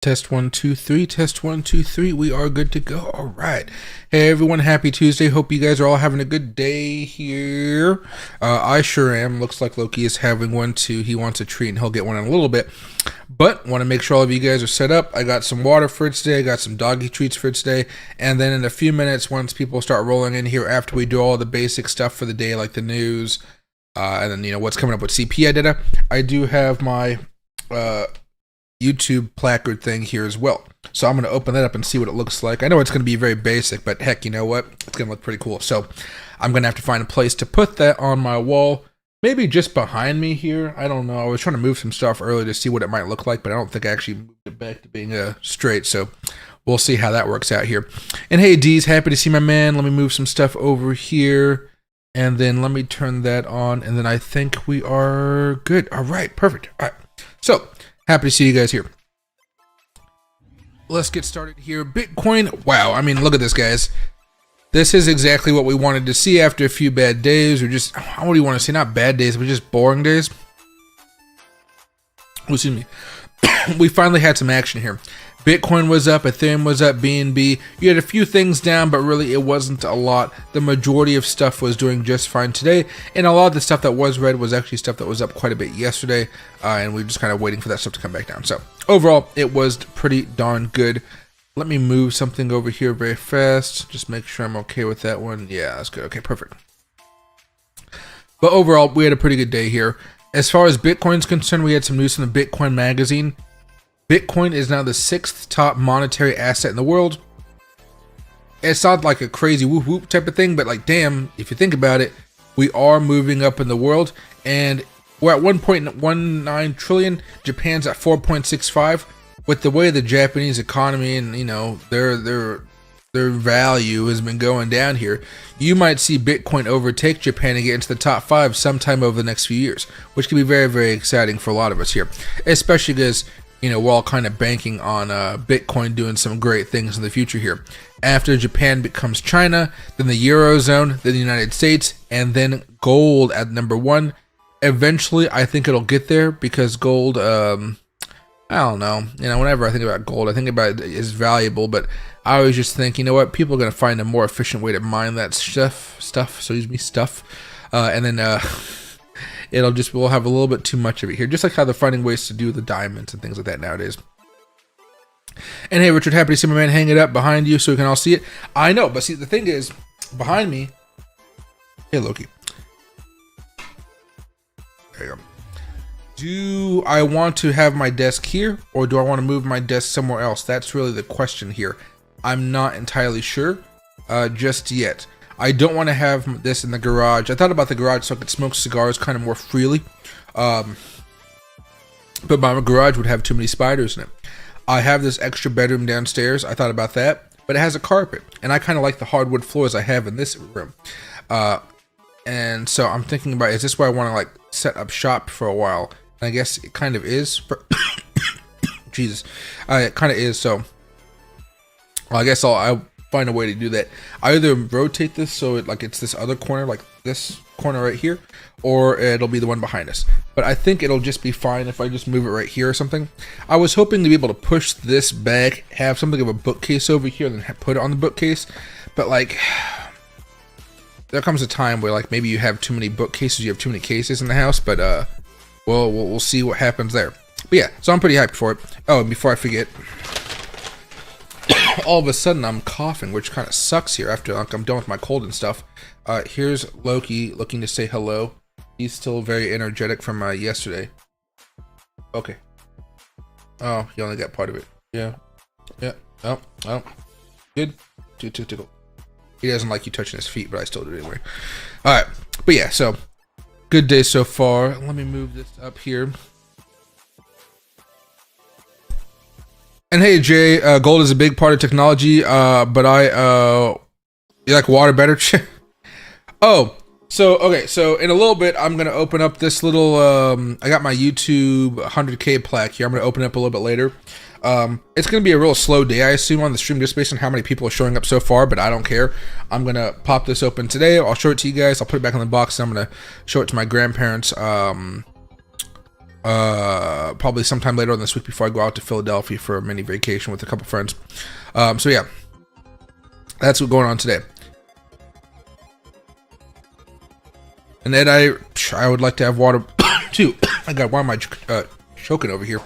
Test 1 2 3, test 1 2 3. We are good to go. All right. Hey everyone, happy Tuesday. Hope you guys are all having a good day here. I sure am. Looks like Loki is having one too. He wants a treat and he'll get one in a little bit. But want to make sure all of you guys are set up. I got some water for today. I got some doggy treats for today. And then in a few minutes, once people start rolling in here, after we do all the basic stuff for the day, like the news, and then what's coming up with CPI data, I do have my YouTube placard thing here as well. So I'm going to open that up and see what it looks like. I know it's going to be very basic, but heck, you know what? It's going to look pretty cool. So I'm going to have to find a place to put that on my wall. Maybe just behind me here. I don't know. I was trying to move some stuff earlier to see what it might look like, but I don't think I actually moved it back to being straight. So we'll see how that works out here. And hey, D's, happy to see my man. Let me move some stuff over here. And then let me turn that on. And then I think we are good. All right, perfect. All right. So happy to see you guys here. Let's get started here. Bitcoin. Wow. I mean, look at this, guys. This is exactly what we wanted to see after a few bad days, or just, what do you want to say? Not bad days, but just boring days. Excuse me. We finally had some action here. Bitcoin was up, Ethereum was up, BNB. You had a few things down, but really it wasn't a lot. The majority of stuff was doing just fine today, and a lot of the stuff that was red was actually stuff that was up quite a bit yesterday, and we're just kind of waiting for that stuff to come back down. So overall, it was pretty darn good. Let me move something over here very fast. Just make sure I'm okay with that one. Yeah, that's good. Okay, perfect. But overall, we had a pretty good day here. As far as Bitcoin's concerned, we had some news from the Bitcoin magazine. Bitcoin is now the 6th top monetary asset in the world. It's not like a crazy whoop whoop type of thing, but like, damn, if you think about it, we are moving up in the world, and we're at 1.19 trillion. Japan's at 4.65. With the way the Japanese economy and their value has been going down here, you might see Bitcoin overtake Japan and get into the top 5 sometime over the next few years, which can be very, very exciting for a lot of us here, especially because we're all kind of banking on Bitcoin doing some great things in the future here. After Japan becomes China, then the Eurozone, then the United States, and then gold at number 1. Eventually, I think it'll get there because gold, I don't know. Whenever I think about gold, I think about it as valuable, but I always just think, people are going to find a more efficient way to mine that stuff, and then we'll have a little bit too much of it here, just like how they're finding ways to do the diamonds and things like that nowadays. And hey, Richard, happy to see my man hang it up behind you so we can all see it. I know, but see, the thing is, behind me, hey, Loki. There you go. Do I want to have my desk here, or do I want to move my desk somewhere else? That's really the question here. I'm not entirely sure just yet. I don't want to have this in the garage. I thought about the garage so I could smoke cigars kind of more freely. But my garage would have too many spiders in it. I have this extra bedroom downstairs. I thought about that, but it has a carpet, and I kind of like the hardwood floors I have in this room. And so I'm thinking about, is this where I want to like set up shop for a while? And I guess it kind of is. Jesus, it kind of is. So I guess I'll find a way to do that. I either rotate this so it's this other corner, like this corner right here, or it'll be the one behind us. But I think it'll just be fine if I just move it right here or something. I was hoping to be able to push this back, have something of a bookcase over here, and then put it on the bookcase. But there comes a time where maybe you have too many bookcases, you have too many cases in the house. But we'll see what happens there. But yeah, so I'm pretty hyped for it. Oh, and before I forget, all of a sudden I'm coughing, which kind of sucks here after I'm done with my cold and stuff. Here's Loki looking to say hello. He's still very energetic from yesterday. Okay. Oh, he only got part of it. Yeah. Oh. Good. Tickle. He doesn't like you touching his feet, but I still do it anyway. All right. But yeah, so good day so far. Let me move this up here. And hey, Jay, gold is a big part of technology, but you like water better? Oh, okay, so in a little bit, I'm going to open up this little, I got my YouTube 100K plaque here. I'm going to open it up a little bit later. It's going to be a real slow day, I assume, on the stream, just based on how many people are showing up so far, but I don't care. I'm going to pop this open today. I'll show it to you guys. I'll put it back in the box, and I'm going to show it to my grandparents probably sometime later on this week before I go out to Philadelphia for a mini vacation with a couple friends. So yeah, that's what's going on today. And Ed, I would like to have water too. I got, why am I choking over here?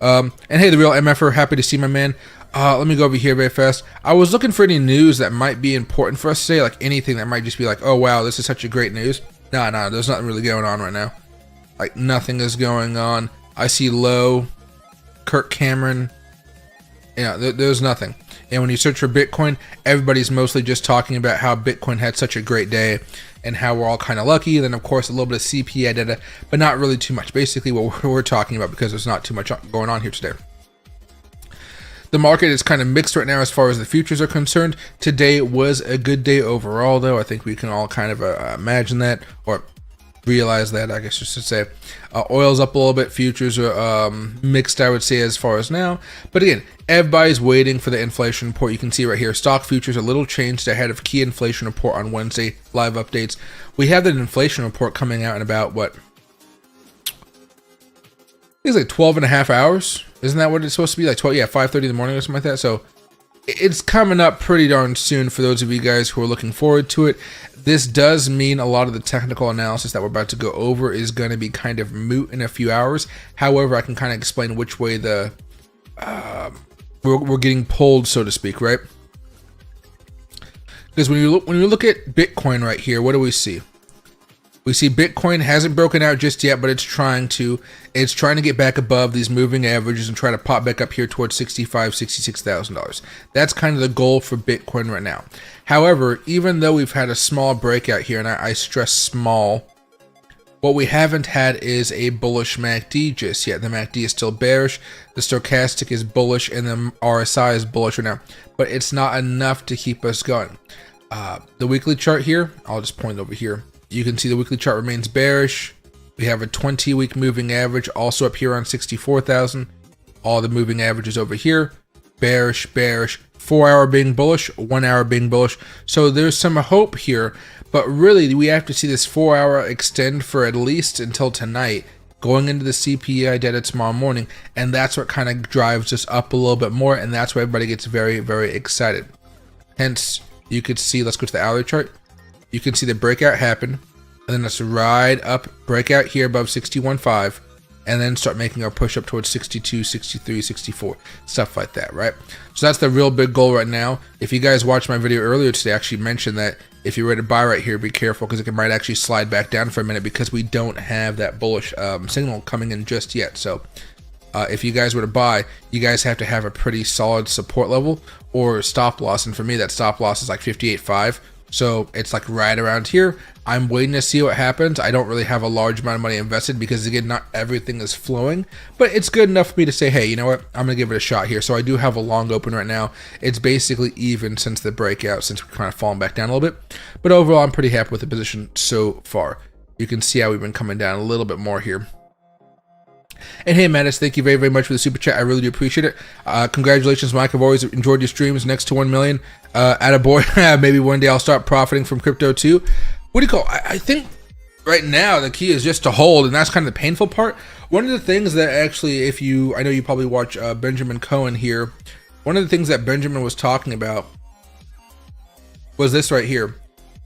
And hey, the real MFer, happy to see my man. Let me go over here very fast. I was looking for any news that might be important for us today, like anything that might just be like, oh wow, this is such a great news. No, there's nothing really going on right now. Like nothing is going on. I see Low, Kirk Cameron. Yeah, there's nothing. And when you search for Bitcoin, everybody's mostly just talking about how Bitcoin had such a great day and how we're all kind of lucky. Then, of course, a little bit of CPI data, but not really too much. Basically, what we're talking about, because there's not too much going on here today. The market is kind of mixed right now as far as the futures are concerned. Today was a good day overall, though. I think we can all kind of imagine that, or realize that, I guess I should say. Oil's up a little bit. Futures are mixed, I would say, as far as now. But again, everybody's waiting for the inflation report. You can see right here, stock futures are a little changed ahead of key inflation report on Wednesday. Live updates. We have that inflation report coming out in about, what? It's like 12 and a half hours. Isn't that what it's supposed to be? Like 12, yeah, 5:30 in the morning or something like that. So it's coming up pretty darn soon for those of you guys who are looking forward to it. This does mean a lot of the technical analysis that we're about to go over is going to be kind of moot in a few hours. However, I can kind of explain which way the we're getting pulled, so to speak, right? Because when you look at Bitcoin right here, what do we see? We see Bitcoin hasn't broken out just yet, but it's trying to. It's trying to get back above these moving averages and try to pop back up here towards $66,000. That's kind of the goal for Bitcoin right now. However, even though we've had a small breakout here, and I stress small, what we haven't had is a bullish MACD just yet. The MACD is still bearish, the stochastic is bullish, and the RSI is bullish right now. But it's not enough to keep us going. The weekly chart here, I'll just point over here. You can see the weekly chart remains bearish. We have a 20-week moving average also up here on 64,000. All the moving averages over here, bearish, bearish. 4 hour being bullish, 1 hour being bullish. So there's some hope here, but really we have to see this 4 hour extend for at least until tonight, going into the CPI data tomorrow morning, and that's what kind of drives us up a little bit more, and that's why everybody gets very, very excited. Hence, you could see, let's go to the hourly chart. You can see the breakout happen, and then let's ride up, breakout here above 61.5, and then start making our push up towards 62, 63, 64, stuff like that, right? So that's the real big goal right now. If you guys watched my video earlier today, I actually mentioned that if you're ready to buy right here, be careful, because it might actually slide back down for a minute because we don't have that bullish signal coming in just yet. So if you guys were to buy, you guys have to have a pretty solid support level or stop loss, and for me that stop loss is like 58.5. So it's like right around here. I'm waiting to see what happens. I don't really have a large amount of money invested because, again, not everything is flowing, but it's good enough for me to say, hey, you know what? I'm going to give it a shot here. So I do have a long open right now. It's basically even since the breakout, since we're kind of falling back down a little bit. But overall, I'm pretty happy with the position so far. You can see how we've been coming down a little bit more here. And hey, Mattis, thank you very, very much for the super chat. I really do appreciate it. Congratulations, Mike. I've always enjoyed your streams. Next to 1 million. Attaboy. Maybe one day I'll start profiting from crypto too. What do you call? I think right now the key is just to hold, and that's kind of the painful part. One of the things that actually, I know you probably watch Benjamin Cohen here. One of the things that Benjamin was talking about was this right here.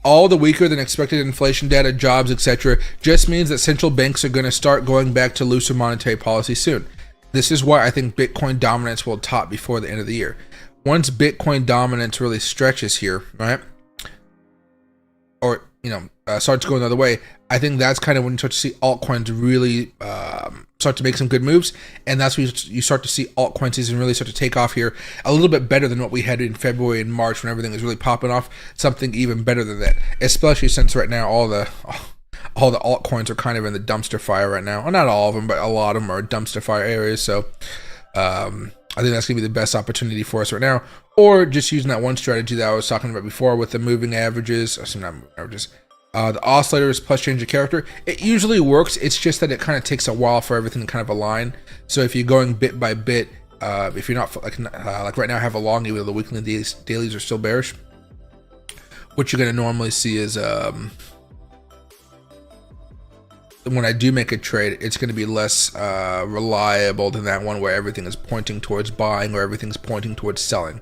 All the weaker than expected inflation data, jobs, etc. just means that central banks are going to start going back to looser monetary policy soon. This is why I think Bitcoin dominance will top before the end of the year. Once Bitcoin dominance really stretches here, right? Or, starts going the other way, I think that's kind of when you start to see altcoins really start to make some good moves, and that's when you start to see altcoin season really start to take off here a little bit better than what we had in February and March when everything was really popping off. Something even better than that, especially since right now all the altcoins are kind of in the dumpster fire right now. Well, not all of them, but a lot of them are dumpster fire areas. So I think that's gonna be the best opportunity for us right now, or just using that one strategy that I was talking about before with the moving averages, the oscillators plus change of character. It usually works. It's just that it kind of takes a while for everything to kind of align. So if you're going bit by bit, if you're not like right now, I have a long, even though the weekly and dailies are still bearish. What you're going to normally see is the when I do make a trade, it's going to be less reliable than that one where everything is pointing towards buying or everything's pointing towards selling.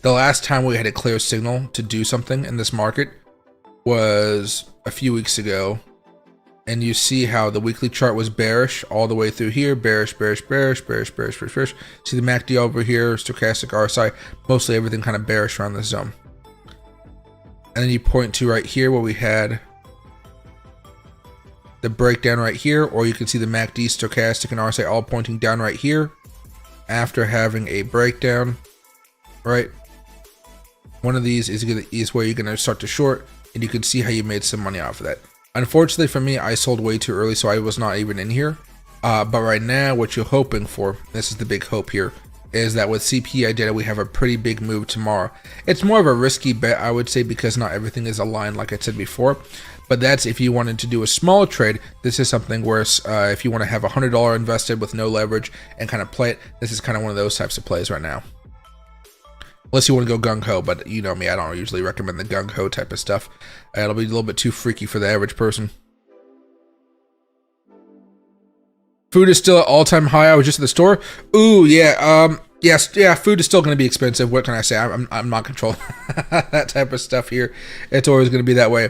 The last time we had a clear signal to do something in this market was a few weeks ago. And you see how the weekly chart was bearish all the way through here. Bearish, bearish, bearish, bearish, bearish, bearish, bearish. See the MACD over here, stochastic RSI, mostly everything kind of bearish around this zone. And then you point to right here where we had the breakdown right here, or you can see the MACD, stochastic, and RSI all pointing down right here after having a breakdown, right? One of these is where you're going to start to short, and you can see how you made some money off of that. Unfortunately for me, I sold way too early, so I was not even in here. But right now, what you're hoping for, this is the big hope here, is that with CPI data, we have a pretty big move tomorrow. It's more of a risky bet, I would say, because not everything is aligned, like I said before. But that's if you wanted to do a small trade. This is something where if you want to have $100 invested with no leverage and kind of play it, this is kind of one of those types of plays right now. Unless you want to go gung-ho, but you know me, I don't usually recommend the gung-ho type of stuff. It'll be a little bit too freaky for the average person. Food is still at all-time high. I was just at the store. Ooh, yeah, yes, yeah, food is still going to be expensive. What can I say? I'm not controlling that type of stuff here. It's always going to be that way.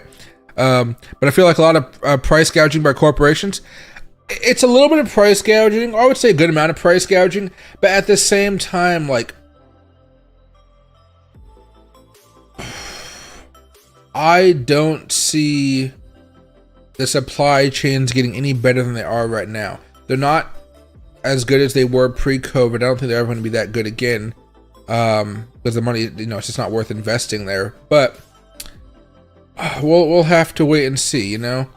But I feel like a lot of price gouging by corporations. It's a little bit of price gouging. I would say a good amount of price gouging. But at the same time, like, I don't see the supply chains getting any better than they are right now. They're not as good as they were pre-COVID. I don't think they're ever going to be that good again, because the money, you know, it's just not worth investing there. But we'll have to wait and see. You know,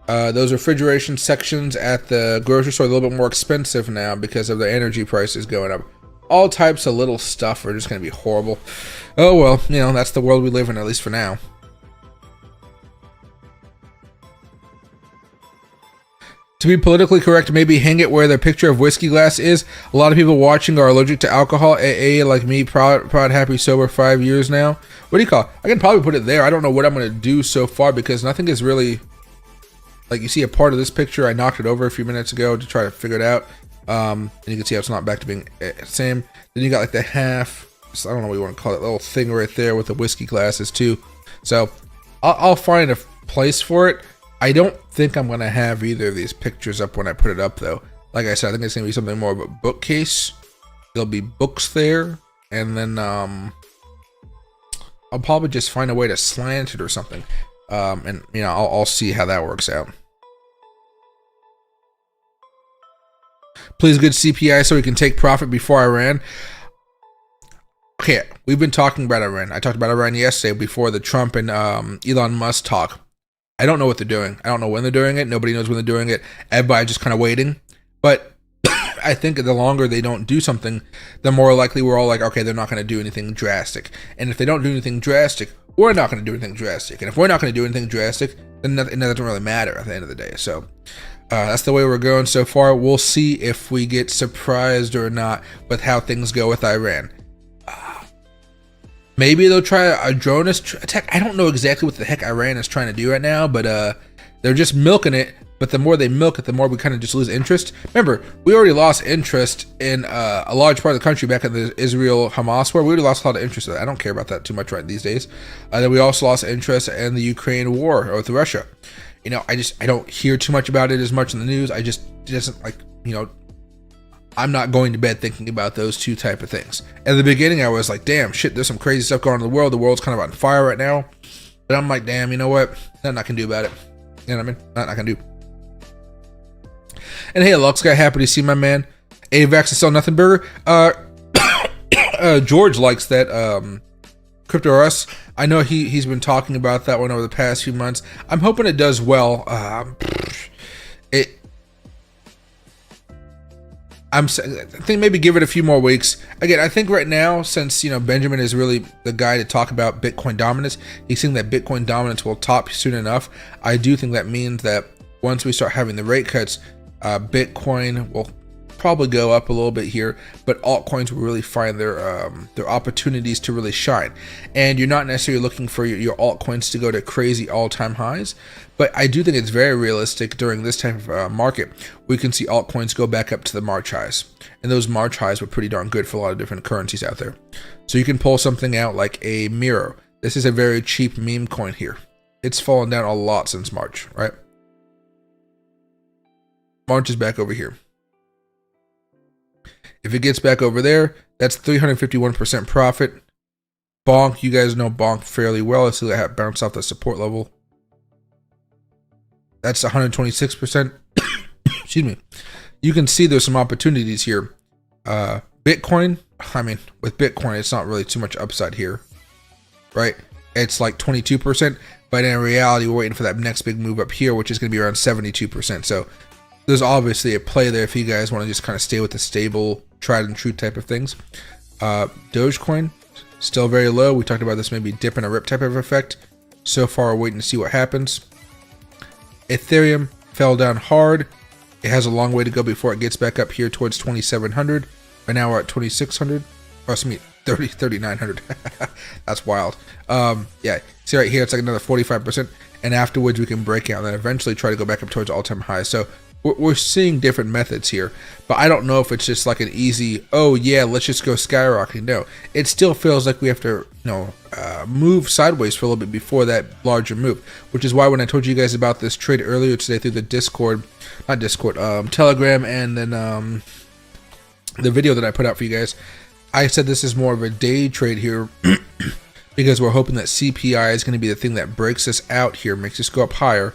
those refrigeration sections at the grocery store are a little bit more expensive now because of the energy prices going up. All types of little stuff are just going to be horrible. Oh well, you know, that's the world we live in, at least for now. To be politically correct, maybe hang it where the picture of whiskey glass is. A lot of people watching are allergic to alcohol. AA, like me, proud, happy, sober, 5 years now. What do you call it? I can probably put it there. I don't know what I'm going to do so far because nothing is really... Like, you see a part of this picture. I knocked it over a few minutes ago to try to figure it out. And you can see how it's not back to being same. Then you got like the half... I don't know what you want to call it. Little thing right there with the whiskey glasses too. So, I'll find a place for it. I don't think I'm going to have either of these pictures up when I put it up, though. Like I said, I think it's going to be something more of a bookcase. There'll be books there. And then I'll probably just find a way to slant it or something. And, you know, I'll see how that works out. Please good CPI so we can take profit before Iran. Okay, we've been talking about Iran. I talked about Iran yesterday before the Trump and Elon Musk talk. I don't know what they're doing. I don't know when they're doing it. Nobody knows when they're doing it. Everybody's just kind of waiting. But I think the longer they don't do something, the more likely we're all like, okay, they're not going to do anything drastic. And if they don't do anything drastic, we're not going to do anything drastic. And if we're not going to do anything drastic, then it doesn't really matter at the end of the day. So that's the way we're going so far. We'll see if we get surprised or not with how things go with Iran. Maybe they'll try a drone attack. I don't know exactly what the heck Iran is trying to do right now, but they're just milking it. But the more they milk it, the more we kind of just lose interest. Remember, we already lost interest in a large part of the country back in the Israel-Hamas war. We already lost a lot of interest in that. I don't care about that too much right these days. Then we also lost interest in the Ukraine war with Russia. You know, I don't hear too much about it as much in the news. It doesn't, like, you know, I'm not going to bed thinking about those two type of things. At the beginning, I was like, damn, shit, there's some crazy stuff going on in the world. The world's kind of on fire right now. But I'm like, damn, you know what? Nothing I can do about it. You know what I mean? Nothing I can do. And hey, Lux guy, happy to see my man. AVAX is still nothing burger. George likes that Crypto RS. I know he's been talking about that one over the past few months. I'm hoping it does well. I think maybe give it a few more weeks. Again, I think right now, since, you know, Benjamin is really the guy to talk about Bitcoin dominance, he's saying that Bitcoin dominance will top soon enough. I do think that means that once we start having the rate cuts, Bitcoin will probably go up a little bit here, but altcoins will really find their opportunities to really shine. And you're not necessarily looking for your altcoins to go to crazy all-time highs, but I do think it's very realistic during this type of market we can see altcoins go back up to the March highs, and those March highs were pretty darn good for a lot of different currencies out there. So you can pull something out like a Miro. This is a very cheap meme coin here. It's fallen down a lot since March, right? March is back over here. If it gets back over there, that's 351% profit. Bonk, you guys know Bonk fairly well. Let's see that bounce off the support level. That's 126%. Excuse me. You can see there's some opportunities here. Bitcoin, I mean, with Bitcoin, it's not really too much upside here, right? It's like 22%, but in reality, we're waiting for that next big move up here, which is going to be around 72%. So there's obviously a play there if you guys want to just kind of stay with the stable, tried and true type of things. Dogecoin, still very low. We talked about this maybe dip and a rip type of effect. So far, we're waiting to see what happens. Ethereum fell down hard. It has a long way to go before it gets back up here towards 2,700. Right now we're at 2,600. Oh, excuse me, 3,900. That's wild. Yeah, see right here, it's like another 45%. And afterwards we can break out and then eventually try to go back up towards all-time highs. So we're seeing different methods here, but I don't know if it's just like an easy, oh yeah, let's just go skyrocketing. No, it still feels like we have to, move sideways for a little bit before that larger move, which is why when I told you guys about this trade earlier today through the Telegram, and then the video that I put out for you guys, I said this is more of a day trade here because we're hoping that CPI is going to be the thing that breaks us out here, makes us go up higher,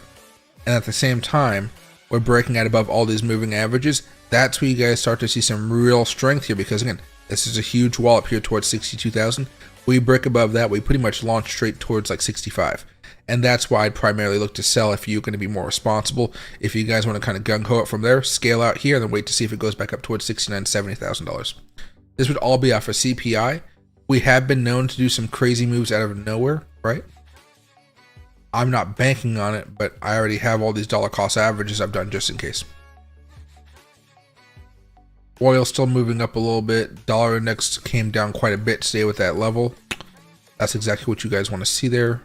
and at the same time we're breaking out above all these moving averages. That's where you guys start to see some real strength here, because again, this is a huge wall up here towards 62,000. We break above that, we pretty much launch straight towards like 65. And that's why I'd primarily look to sell if you're going to be more responsible. If you guys want to kind of gung-ho it from there, scale out here and then wait to see if it goes back up towards $69,000, $70,000. This would all be off of CPI. We have been known to do some crazy moves out of nowhere, right? I'm not banking on it, but I already have all these dollar cost averages I've done just in case. Oil still moving up a little bit. Dollar index came down quite a bit today with that level. That's exactly what you guys want to see there.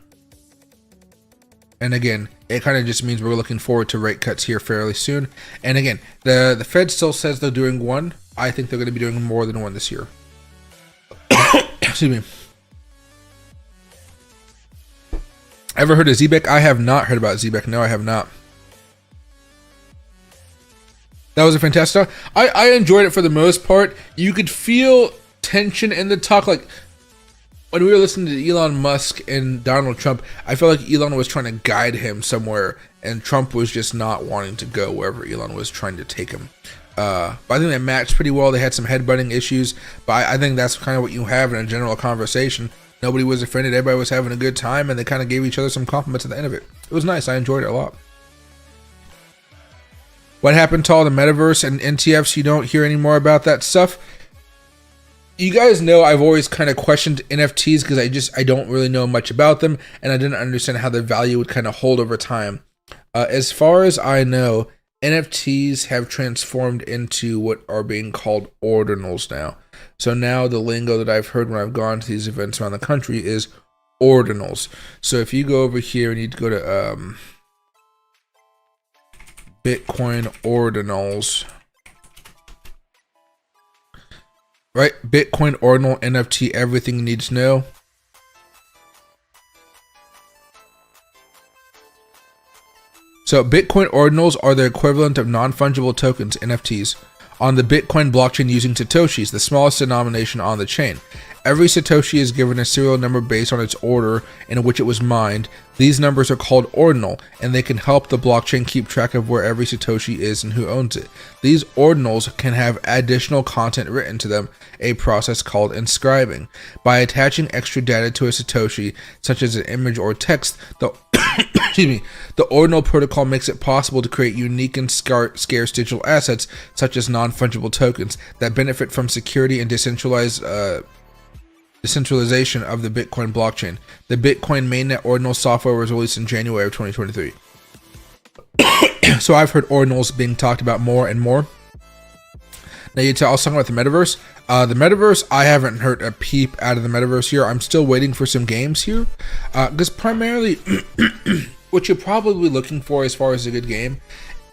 And again, it kind of just means we're looking forward to rate cuts here fairly soon. And again, the Fed still says they're doing one. I think they're going to be doing more than one this year. Excuse me. Ever heard of ZBEC? I have not heard about ZBEC. No, I have not. That was a fantastic talk. I enjoyed it for the most part. You could feel tension in the talk. Like when we were listening to Elon Musk and Donald Trump, I felt like Elon was trying to guide him somewhere, and Trump was just not wanting to go wherever Elon was trying to take him. But I think they matched pretty well. They had some headbutting issues, but I think that's kind of what you have in a general conversation. Nobody was offended. Everybody was having a good time, and they kind of gave each other some compliments at the end of it. It was nice. I enjoyed it a lot. What happened to all the metaverse and NTFs? You don't hear any more about that stuff. You guys know I've always kind of questioned NFTs because I don't really know much about them, and I didn't understand how their value would kind of hold over time. As far as I know, NFTs have transformed into what are being called ordinals now. So now the lingo that I've heard when I've gone to these events around the country is ordinals. So if you go over here and you go to Bitcoin ordinals, right? Bitcoin ordinal NFT, everything you need to know. So Bitcoin ordinals are the equivalent of non-fungible tokens, NFTs, on the Bitcoin blockchain using Satoshis, the smallest denomination on the chain. Every Satoshi is given a serial number based on its order in which it was mined. These numbers are called ordinal, and they can help the blockchain keep track of where every Satoshi is and who owns it. These ordinals can have additional content written to them, a process called inscribing. By attaching extra data to a Satoshi, such as an image or text, the the ordinal protocol makes it possible to create unique and scarce digital assets, such as non-fungible tokens, that benefit from security and decentralization of the Bitcoin blockchain. The Bitcoin mainnet ordinal software was released in January of 2023. So I've heard ordinals being talked about more and more. Now I was talking about the metaverse. The metaverse, I haven't heard a peep out of the metaverse here. I'm still waiting for some games here, because primarily, what you're probably looking for as far as a good game,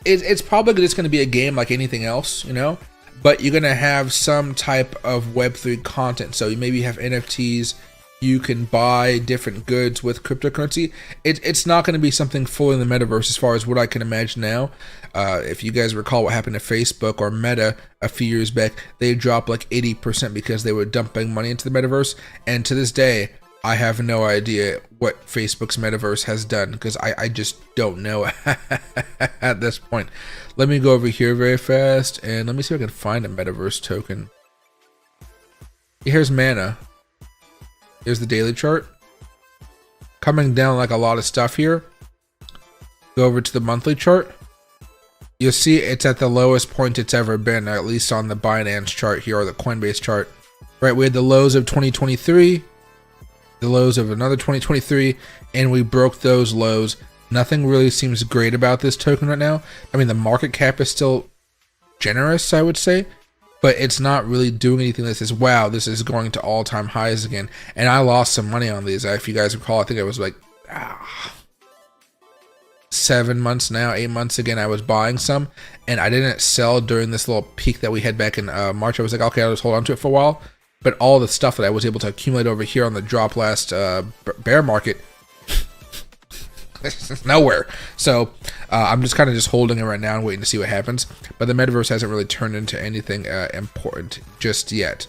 it's probably just going to be a game like anything else, you know. But you're going to have some type of Web3 content. So you maybe have NFTs. You can buy different goods with cryptocurrency. It's not going to be something fully in the metaverse as far as what I can imagine now. If you guys recall what happened to Facebook or Meta a few years back, they dropped like 80% because they were dumping money into the metaverse. And to this day, I have no idea what Facebook's metaverse has done because I just don't know at this point. Let me go over here very fast and let me see if I can find a metaverse token. Here's Mana. Here's the daily chart. Coming down like a lot of stuff here. Go over to the monthly chart. You'll see it's at the lowest point it's ever been, at least on the Binance chart here or the Coinbase chart. Right, we had the lows of 2023, the lows of another 2023, and we broke those lows. Nothing really seems great about this token right now. I mean, the market cap is still generous, I would say. But it's not really doing anything that says, wow, this is going to all-time highs again. And I lost some money on these. If you guys recall, I think it was like 7 months now, 8 months again, I was buying some. And I didn't sell during this little peak that we had back in March. I was like, okay, I'll just hold on to it for a while. But all the stuff that I was able to accumulate over here on the drop last bear market, nowhere. So I'm just kind of just holding it right now and waiting to see what happens. But the metaverse hasn't really turned into anything important just yet.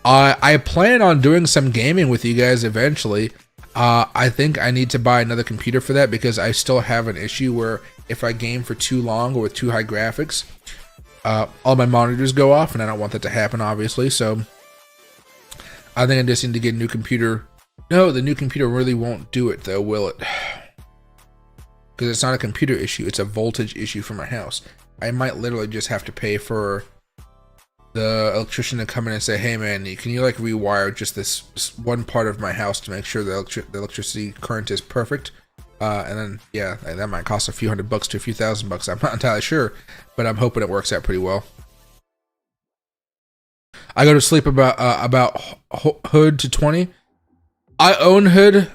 I plan on doing some gaming with you guys eventually. I think I need to buy another computer for that because I still have an issue where if I game for too long or with too high graphics, all my monitors go off, and I don't want that to happen, obviously. So I think I just need to get a new computer. No, the new computer really won't do it though, will it? Because it's not a computer issue, it's a voltage issue for my house. I might literally just have to pay for the electrician to come in and say, hey man, can you like rewire just this one part of my house to make sure the electricity current is perfect? And then, yeah, that might cost a few $100 to a few $1,000. I'm not entirely sure, but I'm hoping it works out pretty well. I go to sleep about Hood to 20. I own Hood.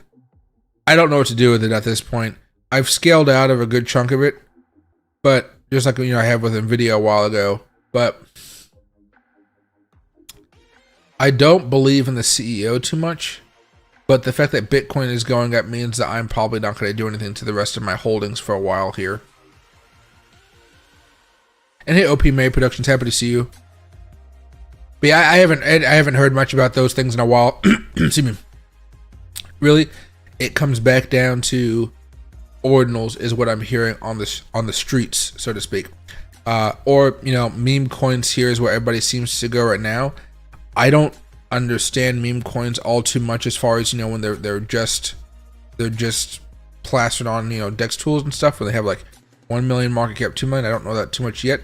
I don't know what to do with it at this point. I've scaled out of a good chunk of it, but just like, you know, I have with Nvidia a while ago. But I don't believe in the CEO too much. But the fact that Bitcoin is going up means that I'm probably not going to do anything to the rest of my holdings for a while here. And hey, OP May Productions, happy to see you. But yeah, I haven't heard much about those things in a while. Excuse me. Really, it comes back down to ordinals is what I'm hearing on the streets, so to speak. Or, you know, meme coins here is where everybody seems to go right now. I don't understand meme coins all too much as far as, you know, when they're just plastered on, you know, DEX tools and stuff, where they have like 1 million market cap, 2 million. I don't know that too much yet.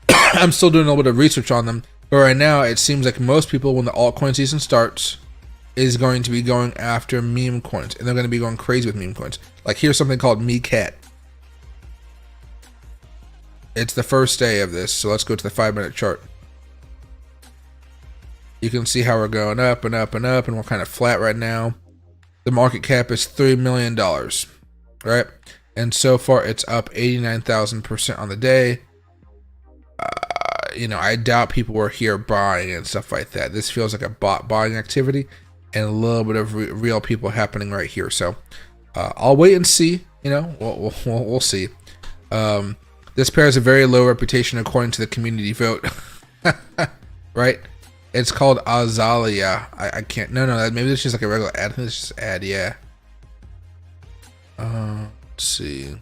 I'm still doing a little bit of research on them. But right now, it seems like most people, when the altcoin season starts, is going to be going after meme coins. And they're going to be going crazy with meme coins. Like, here's something called MeCat. It's the first day of this, so let's go to the 5-minute chart. You can see how we're going up and up and up, and we're kind of flat right now. The market cap is $3 million, right? And so far, it's up 89,000% on the day. You know, I doubt people were here buying and stuff like that. This feels like a bot buying activity and a little bit of real people happening right here. So I'll wait and see. You know, we'll see. This pair has a very low reputation according to the community vote. Right? It's called Azalea. I can't. No, maybe it's just like a regular ad. I think it's just ad. Yeah. Let's see.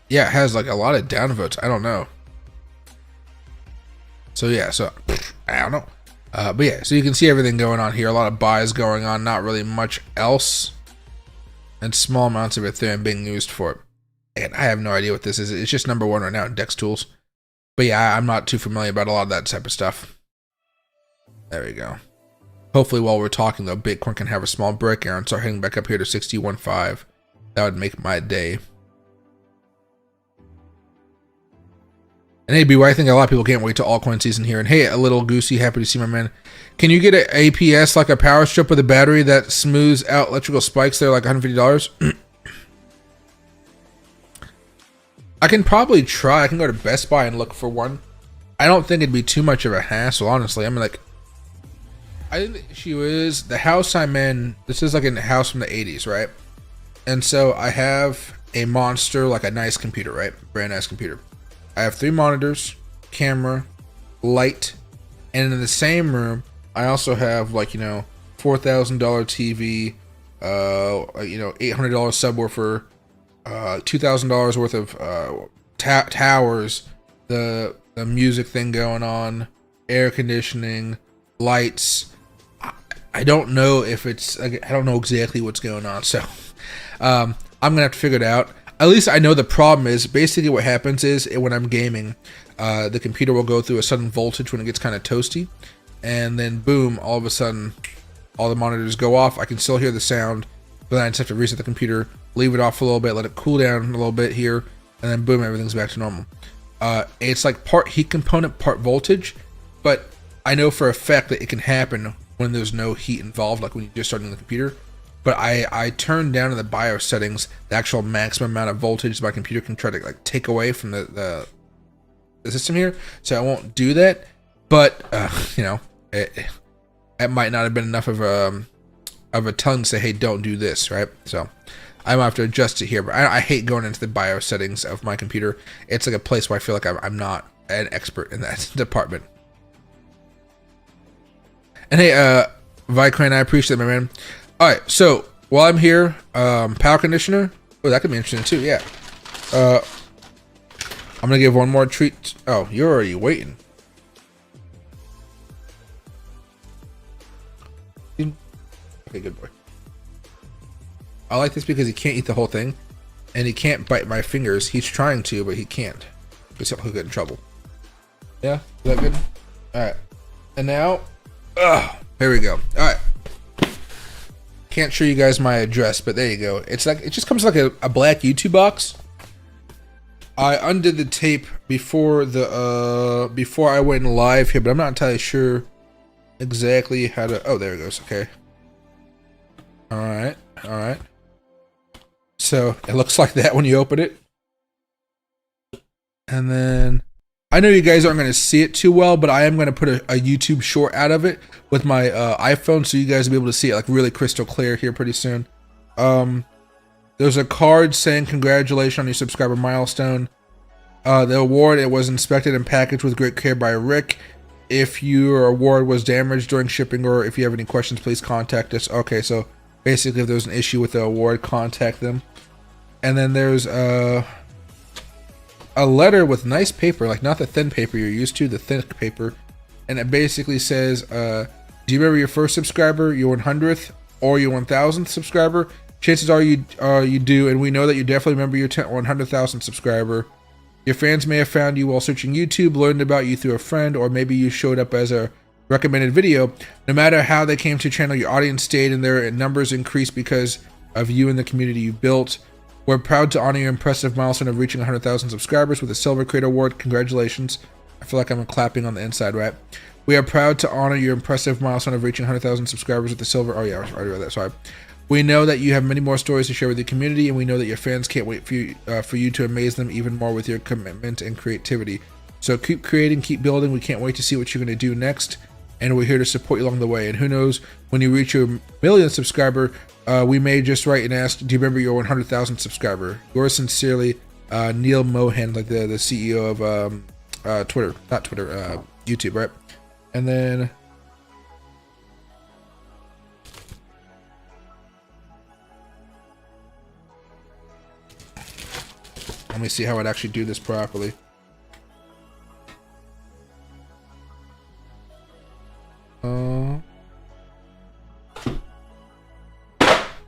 Yeah, it has like a lot of downvotes. I don't know. So yeah, I don't know. But yeah, so you can see everything going on here. A lot of buys going on, not really much else. And small amounts of Ethereum being used for it. And I have no idea what this is. It's just number 1 right now in DEX tools. But yeah, I'm not too familiar about a lot of that type of stuff. There we go. Hopefully while we're talking though, Bitcoin can have a small breakout and start heading back up here to 61.5. That would make my day. And hey, BY, I think a lot of people can't wait till altcoin season here. And hey, a little goosey, happy to see my man. Can you get an APS like a power strip with a battery that smooths out electrical spikes? They're like $150. I can probably try. I can go to Best Buy and look for one. I don't think it'd be too much of a hassle, honestly. I mean, like, I think the issue is the house I'm in. This is like a house from the 80s, right? And so I have a monster, like a nice computer, right? Brand nice computer. I have 3 monitors, camera, light, and in the same room, I also have like, you know, $4,000 TV, you know, $800 subwoofer, $2,000 worth of towers, the music thing going on, air conditioning, lights. I don't know if it's, I don't know exactly what's going on, so I'm gonna have to figure it out. At least I know the problem is basically what happens is when I'm gaming, the computer will go through a sudden voltage when it gets kind of toasty, and then boom, all of a sudden, all the monitors go off. I can still hear the sound, but then I just have to reset the computer, leave it off for a little bit, let it cool down a little bit here, and then boom, everything's back to normal. It's like part heat component, part voltage, but I know for a fact that it can happen when there's no heat involved, like when you're just starting the computer. But I turned down in the BIOS settings the actual maximum amount of voltage my computer can try to like take away from the system here, so I won't do that. But you know, it might not have been enough of a telling to say, hey, don't do this, right? So I might have to adjust it here. But I hate going into the BIOS settings of my computer. It's like a place where I feel like I'm not an expert in that department. And hey, Vicrane, I appreciate that, my man. All right, so while I'm here, power conditioner. Oh, that could be interesting too. Yeah. I'm gonna give one more treat. Oh, you're already waiting. Okay, good boy. I like this because he can't eat the whole thing, and he can't bite my fingers. He's trying to, but he can't. Because he'll get in trouble. Yeah, is that good? All right, and now, here we go. All right. Can't show you guys my address, but there you go. It's like, it just comes like a black YouTube box. I undid the tape before I went live here, but I'm not entirely sure exactly how to. Oh, there it goes. Okay. All right. All right. So it looks like that when you open it, and then I know you guys aren't going to see it too well, but I am going to put a YouTube short out of it with my iPhone, so you guys will be able to see it like really crystal clear here pretty soon. There's a card saying congratulations on your subscriber milestone. The award, it was inspected and packaged with great care by Rick. If your award was damaged during shipping, or if you have any questions, please contact us. Okay, so basically if there's an issue with the award, contact them. And then there's a letter with nice paper, like not the thin paper you're used to, the thick paper. And it basically says, do you remember your first subscriber, your 100th, or your 1000th subscriber? Chances are you do, and we know that you definitely remember your 100,000th subscriber. Your fans may have found you while searching YouTube, learned about you through a friend, or maybe you showed up as a recommended video. No matter how they came to your channel, your audience stayed and their numbers increased because of you and the community you built. We're proud to honor your impressive milestone of reaching 100,000 subscribers with a Silver Creator Award. Congratulations. I feel like I'm clapping on the inside, right? We are proud to honor your impressive milestone of reaching 100,000 subscribers with the Silver... Oh, yeah, I already read that. Sorry. We know that you have many more stories to share with your community, and we know that your fans can't wait for you to amaze them even more with your commitment and creativity. So keep creating, keep building. We can't wait to see what you're going to do next, and we're here to support you along the way. And who knows, when you reach your 1,000,000th subscriber, we may just write and ask, do you remember your 100,000th subscriber? Yours sincerely, Neil Mohan, like the CEO of Twitter, not Twitter, YouTube, right? And then let me see how I'd actually do this properly.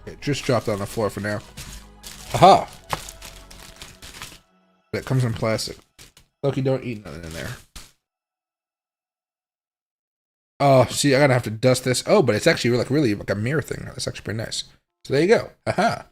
It just dropped on the floor for now. Aha! It comes in plastic. Look, you don't eat nothing in there. Oh, see, I'm gonna have to dust this. Oh, but it's actually like really like a mirror thing. That's actually pretty nice. So there you go. Aha!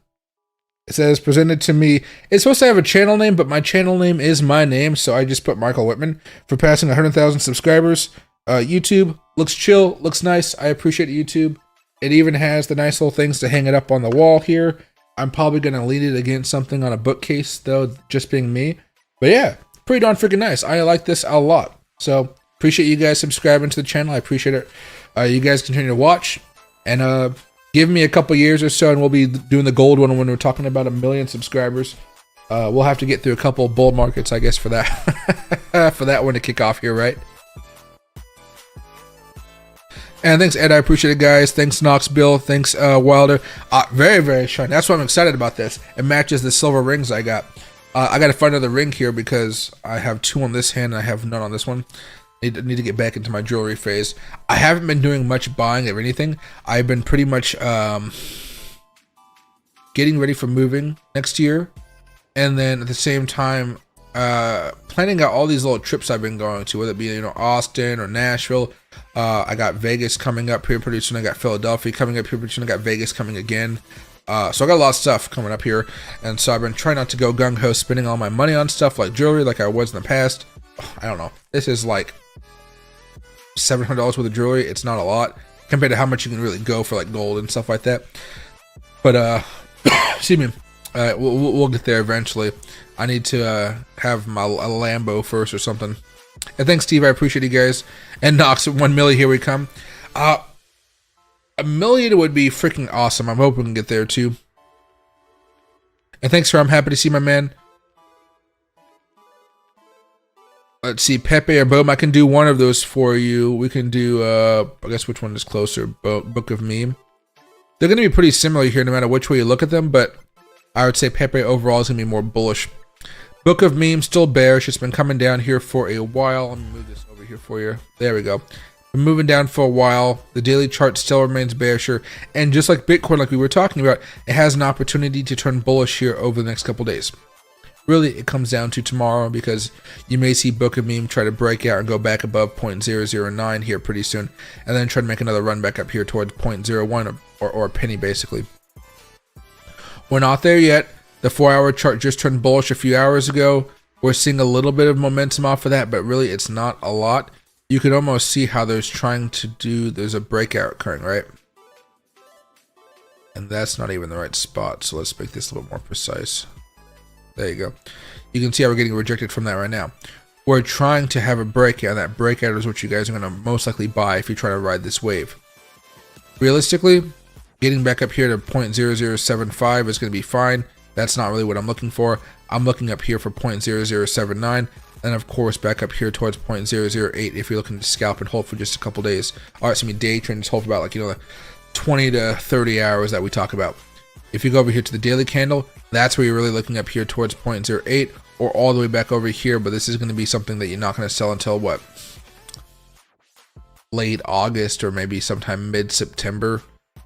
It says presented to me. It's supposed to have a channel name, but my channel name is my name, so I just put Michael Whitman for passing 100,000 subscribers. YouTube looks chill, looks nice. I appreciate YouTube. It even has the nice little things to hang it up on the wall here. I'm probably going to lean it against something on a bookcase, though, just being me. But yeah, pretty darn freaking nice. I like this a lot. So appreciate you guys subscribing to the channel. I appreciate it. You guys continue to watch. And give me a couple years or so, and we'll be doing the gold one when we're talking about 1 million subscribers. We'll have to get through a couple of bull markets, I guess, for that for that one to kick off here, right? And thanks, Ed. I appreciate it, guys. Thanks, Knox Bill. Thanks, Wilder. Very, very shiny. That's why I'm excited about this. It matches the silver rings I got. I got to find another ring here because I have 2 on this hand and I have none on this one. Need to get back into my jewelry phase. I haven't been doing much buying of anything. I've been pretty much getting ready for moving next year, and then at the same time planning out all these little trips I've been going to, whether it be Austin or Nashville. I got Vegas coming up here pretty soon. I got Philadelphia coming up here pretty soon. I got Vegas coming again. So I got a lot of stuff coming up here, and so I've been trying not to go gung-ho spending all my money on stuff like jewelry like I was in the past. I don't know. This is like $700 worth of jewelry. It's not a lot compared to how much you can really go for like gold and stuff like that. But excuse me, we'll get there eventually. I need to have my a Lambo first or something. And thanks, Steve. I appreciate you guys. And Knox, 1 million. Here we come. 1 million would be freaking awesome. I'm hoping we can get there too. And thanks for. I'm happy to see my man. Let's see, Pepe or Boom. I can do one of those for you. We can do, I guess which one is closer? Book of Meme. They're going to be pretty similar here no matter which way you look at them, but I would say Pepe overall is going to be more bullish. Book of Meme, still bearish. It's been coming down here for a while. Let me move this over here for you. There we go. Been moving down for a while. The daily chart still remains bearish. And just like Bitcoin, like we were talking about, it has an opportunity to turn bullish here over the next couple days. Really, it comes down to tomorrow because you may see Book of Meme try to break out and go back above 0.009 here pretty soon, and then try to make another run back up here towards 0.01 or a penny basically. We're not there yet. The 4-hour chart just turned bullish a few hours ago. We're seeing a little bit of momentum off of that, but really it's not a lot. You can almost see how there's a breakout occurring, right? And that's not even the right spot, so let's make this a little more precise. There you go. You can see how we're getting rejected from that right now. We're trying to have a breakout, and that breakout is what you guys are going to most likely buy if you try to ride this wave. Realistically, getting back up here to 0.0075 is going to be fine. That's not really what I'm looking for. I'm looking up here for 0.0079, and of course back up here towards 0.008 if you're looking to scalp and hold for just a couple days. All right, so day trade, just hold for about the 20 to 30 hours that we talk about. If you go over here to the daily candle, that's where you're really looking up here towards 0.08 or all the way back over here, but this is going to be something that you're not going to sell until what? Late August or maybe sometime mid-September.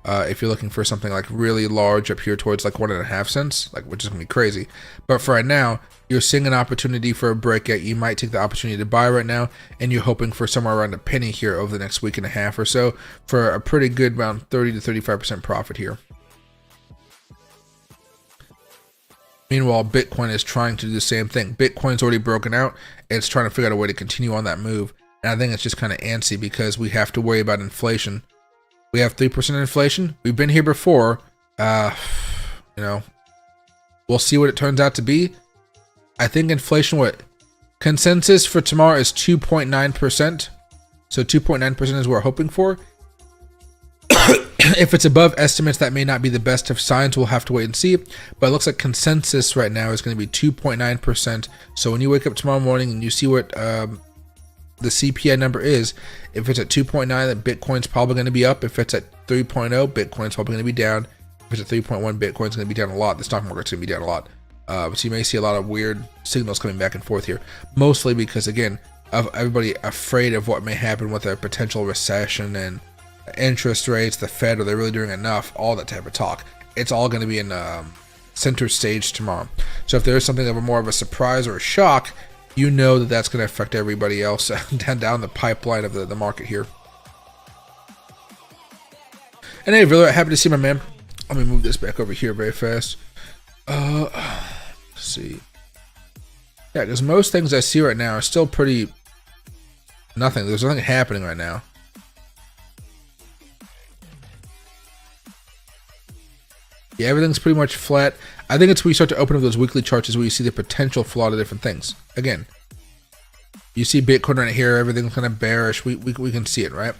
If you're looking for something like really large up here towards like 1.5 cents, which is going to be crazy. But for right now, you're seeing an opportunity for a breakout. You might take the opportunity to buy right now, and you're hoping for somewhere around a penny here over the next week and a half or so for a pretty good around 30 to 35% profit here. Meanwhile, Bitcoin is trying to do the same thing. Bitcoin's already broken out. It's trying to figure out a way to continue on that move. And I think it's just kind of antsy because we have to worry about inflation. We have 3% inflation. We've been here before. We'll see what it turns out to be. I think inflation, consensus for tomorrow is 2.9%. So 2.9% is what we're hoping for. If it's above estimates, that may not be the best of signs. We'll have to wait and see. But it looks like consensus right now is going to be 2.9%. So when you wake up tomorrow morning and you see what the CPI number is, if it's at 2.9, then Bitcoin's probably going to be up. If it's at 3.0, Bitcoin's probably going to be down. If it's at 3.1, Bitcoin's going to be down a lot. The stock market's going to be down a lot. So you may see a lot of weird signals coming back and forth here. Mostly because, again, of everybody afraid of what may happen with a potential recession and interest rates, the Fed, are they really doing enough, all that type of talk. It's all going to be in center stage tomorrow. So if there is something of a more of a surprise or a shock, you know that that's going to affect everybody else down the pipeline of the market here. And hey, really happy to see my man. Let me move this back over here very fast. Let's see. Yeah, because most things I see right now are still pretty nothing. There's nothing happening right now. Yeah, everything's pretty much flat. I think it's where you start to open up those weekly charts is where you see the potential for a lot of different things. Again, you see Bitcoin right here, everything's kind of bearish. We can see it, right?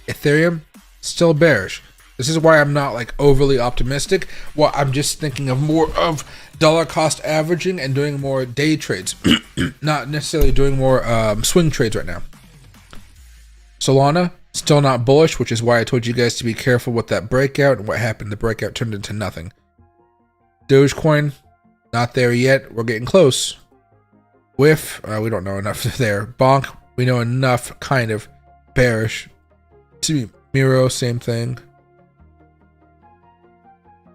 Ethereum, still bearish. This is why I'm not like overly optimistic. Well, I'm just thinking of more of dollar cost averaging and doing more day trades, not necessarily doing more swing trades right now. Solana, still not bullish, which is why I told you guys to be careful with that breakout. And what happened, the breakout turned into nothing. Dogecoin, not there yet. We're getting close. WIF, we don't know enough there. Bonk, we know enough, kind of bearish. Miro, same thing.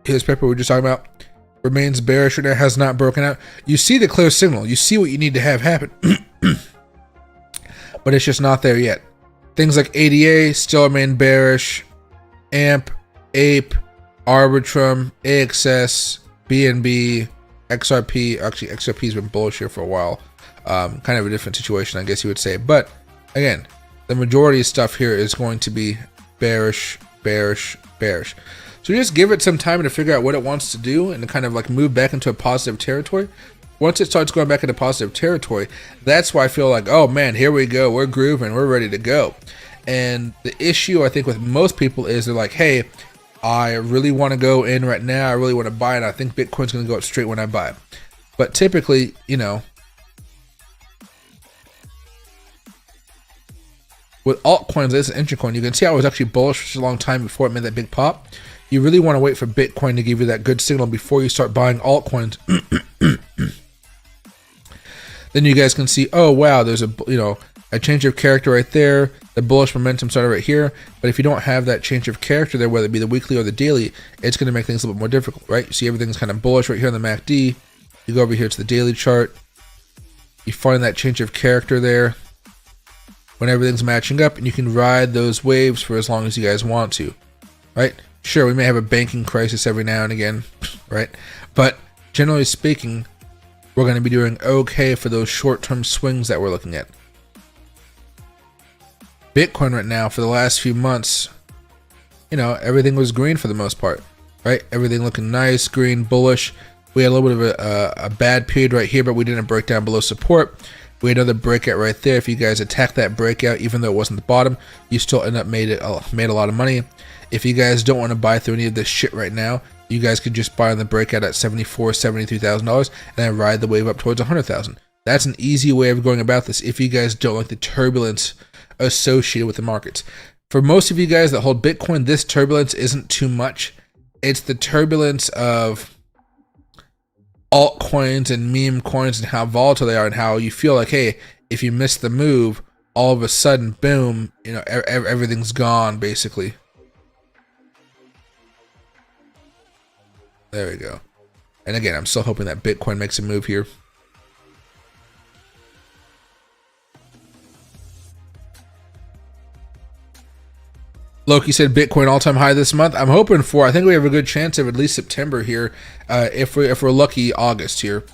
Here's Pepper, we were just talking about. Remains bearish right now, has not broken out. You see the clear signal. You see what you need to have happen. But it's just not there yet. Things like ADA still remain bearish. AMP, APE, Arbitrum, AXS, BNB, XRP. Actually, XRP's been bullish here for a while. Kind of a different situation, I guess you would say. But again, the majority of stuff here is going to be bearish, bearish, bearish. So just give it some time to figure out what it wants to do and to kind of like move back into a positive territory. Once it starts going back into positive territory, that's why I feel like, oh man, here we go. We're grooving. We're ready to go. And the issue I think with most people is they're like, hey, I really want to go in right now. I really want to buy it. I think Bitcoin's going to go up straight when I buy it. But typically, you know, with altcoins, this is Intracoin. You can see I was actually bullish for such a long time before it made that big pop. You really want to wait for Bitcoin to give you that good signal before you start buying altcoins. Then you guys can see, oh wow, there's a change of character right there. The bullish momentum started right here. But if you don't have that change of character there, whether it be the weekly or the daily, it's going to make things a little bit more difficult, right? You see everything's kind of bullish right here on the MACD. You go over here to the daily chart. You find that change of character there when everything's matching up, and you can ride those waves for as long as you guys want to, right? Sure, we may have a banking crisis every now and again, right? But generally speaking, we're going to be doing okay for those short-term swings that we're looking at. Bitcoin right now, for the last few months, you know, everything was green for the most part, right? Everything looking nice, green, bullish. We had a little bit of a bad period right here, but we didn't break down below support. We had another breakout right there. If you guys attack that breakout, even though it wasn't the bottom, you still end up made a lot of money. If you guys don't want to buy through any of this shit right now, you guys could just buy on the breakout at $74,000, $73,000 and then ride the wave up towards $100,000. That's an easy way of going about this if you guys don't like the turbulence associated with the markets. For most of you guys that hold Bitcoin, this turbulence isn't too much. It's the turbulence of altcoins and meme coins and how volatile they are and how you feel like, hey, if you miss the move, all of a sudden, boom, you know, everything's gone basically. There we go. And again, I'm still hoping that Bitcoin makes a move here. Loki said Bitcoin all-time high this month. I'm hoping for. I think we have a good chance of at least September here, if we're lucky, August here.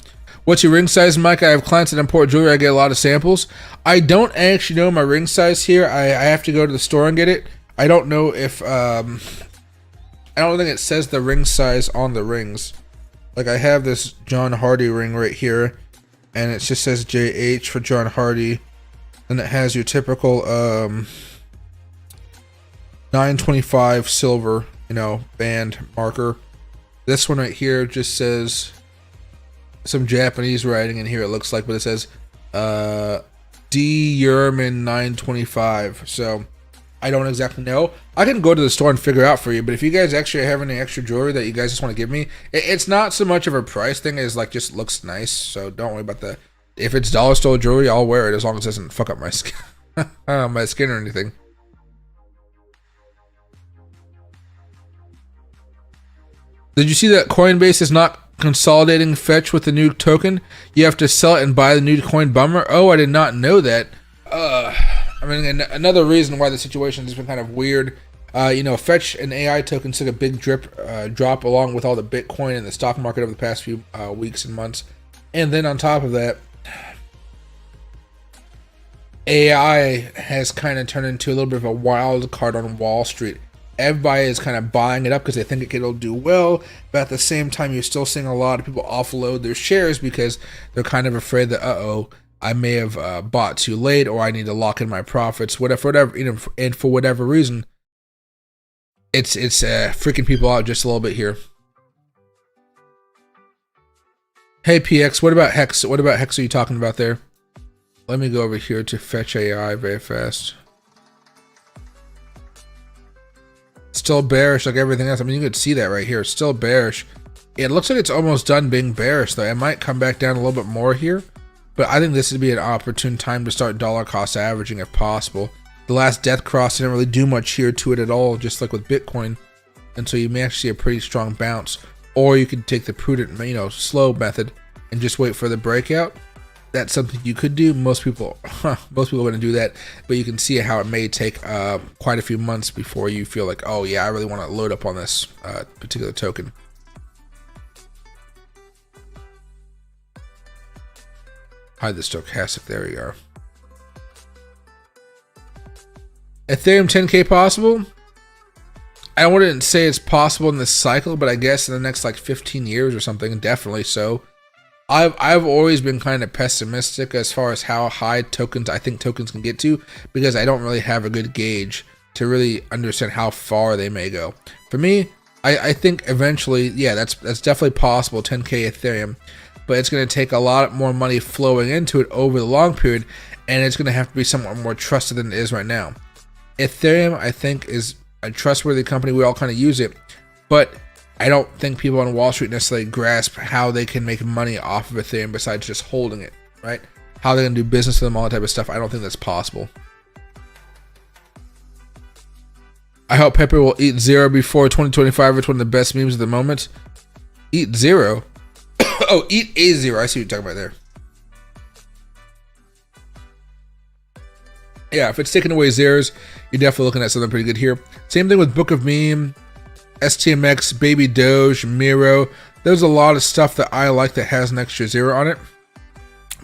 What's your ring size, Mike? I have clients that import jewelry. I get a lot of samples. I don't actually know my ring size here. I have to go to the store and get it. I don't know if I don't think it says the ring size on the rings. Like I have this John Hardy ring right here, and it just says JH for John Hardy. Then it has your typical 925 silver, you know, band marker. This one right here just says some Japanese writing in here, it looks like, but it says D Yerman 925. So I don't exactly know. I can go to the store and figure out for you, but if you guys actually have any extra jewelry that you guys just want to give me, it's not so much of a price thing as like just looks nice. So don't worry about that. If it's dollar store jewelry, I'll wear it as long as it doesn't fuck up my skin, my skin or anything. Did you see that Coinbase is not consolidating Fetch with the new token? You have to sell it and buy the new coin. Bummer. Oh, I did not know that. I mean, another reason why the situation has been kind of weird. Fetch and AI tokens took a big drop along with all the Bitcoin and the stock market over the past few weeks and months. And then on top of that, AI has kind of turned into a little bit of a wild card on Wall Street. Everybody is kind of buying it up because they think it'll do well, but at the same time, you're still seeing a lot of people offload their shares because they're kind of afraid that, I may have bought too late, or I need to lock in my profits, whatever, and for whatever reason, it's freaking people out just a little bit here. Hey PX, what about Hex? What about Hex are you talking about there? Let me go over here to Fetch AI very fast. Still bearish like everything else. I mean, you could see that right here. It's still bearish. It looks like it's almost done being bearish, though. It might come back down a little bit more here, but I think this would be an opportune time to start dollar cost averaging if possible. The last death cross didn't really do much here to it at all, just like with Bitcoin, and so you may actually see a pretty strong bounce. Or you could take the prudent, slow method and just wait for the breakout. That's something you could do. Most people wouldn't do that, but you can see how it may take quite a few months before you feel like, oh yeah, I really want to load up on this particular token. Hide the stochastic. There we are. Ethereum 10K possible? I wouldn't say it's possible in this cycle, but I guess in the next like 15 years or something, definitely so. I've always been kind of pessimistic as far as how high I think tokens can get to, because I don't really have a good gauge to really understand how far they may go. For me, I think eventually, yeah, that's definitely possible, 10K Ethereum, but it's going to take a lot more money flowing into it over the long period, and it's going to have to be somewhat more trusted than it is right now. Ethereum, I think, is a trustworthy company. We all kind of use it, but I don't think people on Wall Street necessarily grasp how they can make money off of Ethereum besides just holding it, right? How they're going to do business with them, all that type of stuff. I don't think that's possible. I hope Pepper will eat zero before 2025. It's one of the best memes at the moment. Eat zero? Oh, eat a zero. I see what you're talking about there. Yeah, if it's taking away zeros, you're definitely looking at something pretty good here. Same thing with Book of Meme, STMX, Baby Doge, Miro. There's a lot of stuff that I like that has an extra zero on it.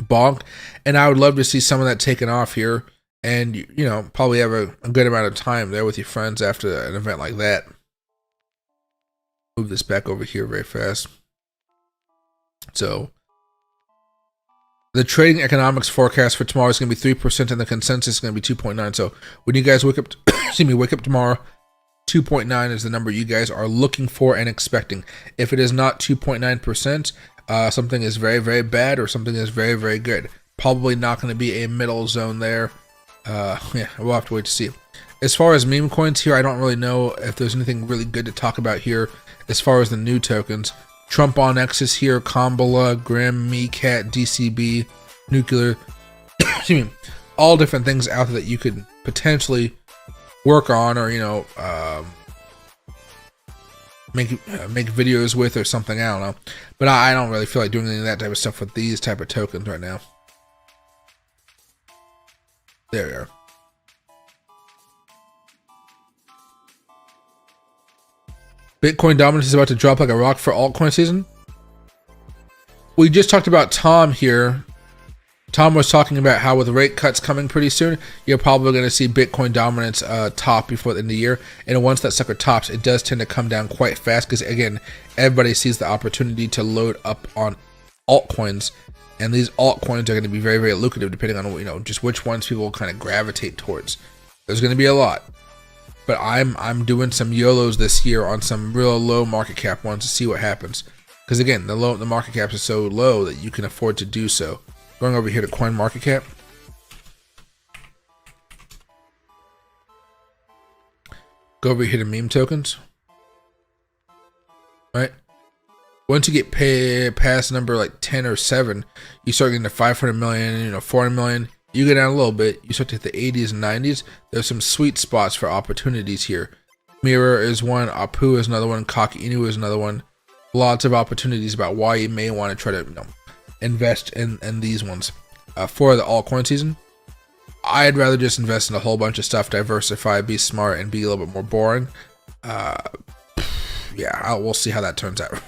Bonk. And I would love to see some of that taken off here. And, probably have a good amount of time there with your friends after an event like that. Move this back over here very fast. So, the trading economics forecast for tomorrow is going to be 3%, and the consensus is going to be 2.9. So, when you guys wake up, wake up tomorrow, 2.9 is the number you guys are looking for and expecting. If it is not 2.9%, something is very, very bad, or something is very, very good. Probably not going to be a middle zone there. Yeah, we'll have to wait to see. As far as meme coins here, I don't really know if there's anything really good to talk about here as far as the new tokens. Trump on X is here, Kamala, Grim, Meecat, DCB, Nuclear. Excuse me, all different things out there that you could potentially work on, or make videos with, or something. I don't know, but I don't really feel like doing any of that type of stuff with these type of tokens right now. There we are. Bitcoin dominance is about to drop like a rock for altcoin season. We just talked about Tom here. Tom was talking about how with rate cuts coming pretty soon, you're probably going to see Bitcoin dominance top before the end of the year. And once that sucker tops, it does tend to come down quite fast because, again, everybody sees the opportunity to load up on altcoins. And these altcoins are going to be very, very lucrative depending on, just which ones people kind of gravitate towards. There's going to be a lot. But I'm doing some YOLOs this year on some real low market cap ones to see what happens. Because again, the market caps are so low that you can afford to do so. Going over here to Coin Market Cap. Go over here to meme tokens. Right? Once you get past number like 10 or 7, you start getting to 500 million, 400 million. You go down a little bit, you start to hit the 80s and 90s. There's some sweet spots for opportunities here. Mirror is one, Apu is another one, Kaki Inu is another one. Lots of opportunities about why you may want to try to invest in these ones. For the altcoin season, I'd rather just invest in a whole bunch of stuff, diversify, be smart, and be a little bit more boring. Yeah, we'll see how that turns out.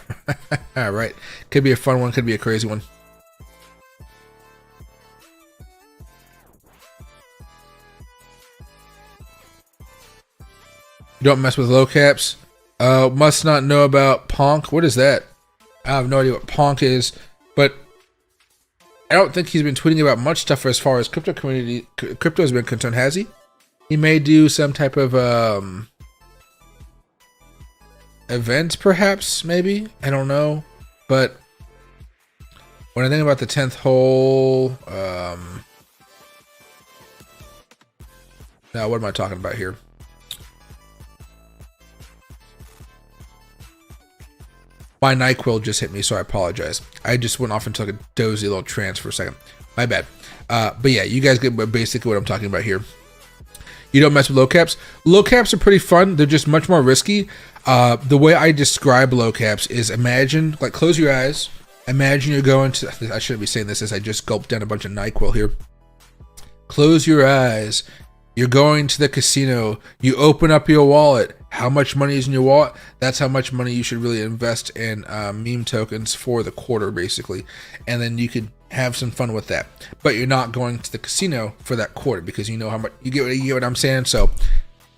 All right, could be a fun one, could be a crazy one. You don't mess with low caps. Must not know about Ponk. What is that? I have no idea what Ponk is, but I don't think he's been tweeting about much stuff as far as crypto has been concerned, has he? He may do some type of event, perhaps, maybe. I don't know. But when I think about the 10th hole, now what am I talking about here? My NyQuil just hit me, so I apologize. I just went off into like a dozy little trance for a second. My bad. But yeah, you guys get basically what I'm talking about here. You don't mess with low caps. Low caps are pretty fun. They're just much more risky. The way I describe low caps is imagine, like, close your eyes. Imagine you're going to, I shouldn't be saying this as I just gulped down a bunch of NyQuil here. Close your eyes. You're going to the casino. You open up your wallet. How much money is in your wallet? That's how much money you should really invest in meme tokens for the quarter, basically. And then you could have some fun with that. But you're not going to the casino for that quarter because you know how much you get what I'm saying. So